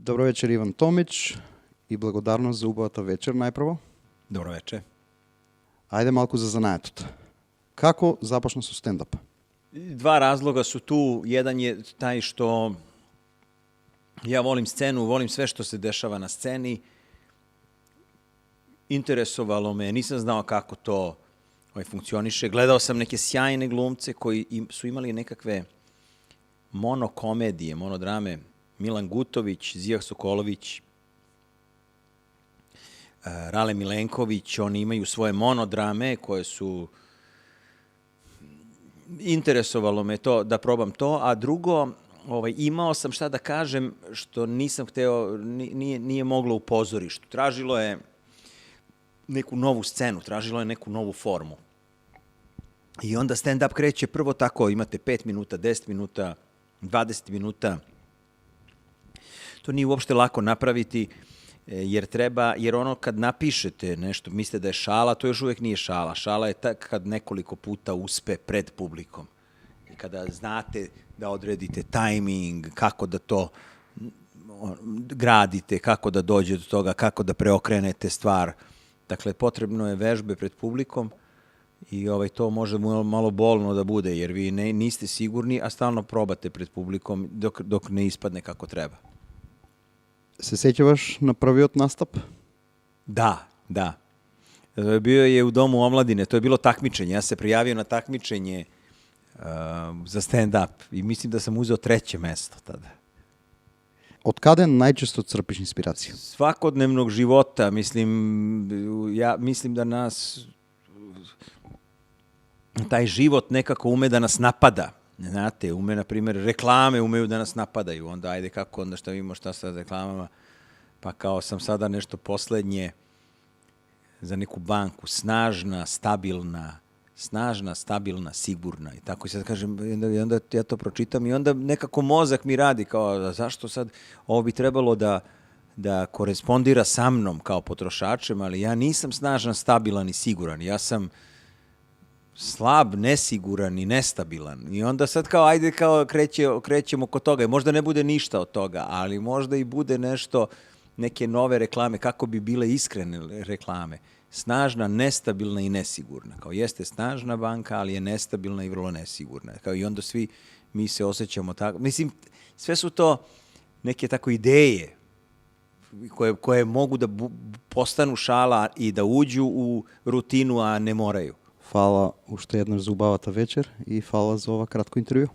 Dobro večer, Ivan Tomić, i благодарност za убавата вечер najprvo. Dobro večer. Ajde malko za zanajatот. Kako započna su stand-up? Dva razloga su tu. Jedan je taj što ja volim scenu, volim sve što se dešava na sceni. Interesovalo me, nisam znao kako to funkcioniše. Gledao sam neke sjajne glumce koji su imali nekakve monokomedije, monodrame. Milan Gutović, Zijah Sokolović, Rale Milenković, oni imaju svoje monodrame koje su... Interesovalo me to da probam to, a drugo, imao sam šta da kažem što nisam hteo, nije moglo u pozorištu. Tražilo je neku novu scenu, tražilo je neku novu formu. I onda stand-up kreće prvo tako, imate 5 minuta, 10 minuta, 20 minuta. To nije uopšte lako napraviti, jer ono kad napišete nešto, mislite da je šala, to još uvijek nije šala. Šala je tak kad nekoliko puta uspe pred publikom. I kada znate da odredite tajming, kako da to gradite, kako da dođe do toga, kako da preokrenete stvar. Dakle, potrebno je vežbe pred publikom i to može malo bolno da bude, jer vi niste sigurni, a stalno probate pred publikom dok ne ispadne kako treba. Se sećavaš na prviot nastup? Da. Bio je u Domu omladine, to je bilo takmičenje. Ja se prijavio na takmičenje za stand-up i mislim da sam uzeo 3. mesto tada. Od kada najčesto crpiš inspiraciju? Svakodnevnog života, mislim da nas taj život nekako ume da nas napada. Znate, na primjer, reklame umeju da nas napadaju. Onda, ajde, kako onda šta vidimo šta sa reklamama? Pa kao sam sada nešto poslednje za neku banku. Snažna, stabilna, sigurna. I tako sad kažem, i onda ja to pročitam i onda nekako mozak mi radi kao, zašto sad ovo bi trebalo da korespondira sa mnom kao potrošačem, ali ja nisam snažan, stabilan i siguran. Ja sam slab, nesiguran i nestabilan. I onda sad kao, ajde, kao krećemo kod toga. I možda ne bude ništa od toga, ali možda i bude nešto, neke nove reklame, kako bi bile iskrene reklame. Snažna, nestabilna i nesigurna. Kao jeste snažna banka, ali je nestabilna i vrlo nesigurna. Kao i onda svi mi se osjećamo tako. Mislim, sve su to neke tako ideje koje mogu da postanu šala i da uđu u rutinu, a ne moraju. Hvala уште еднаш за убавата вечер и hvala za ova kratko интервju.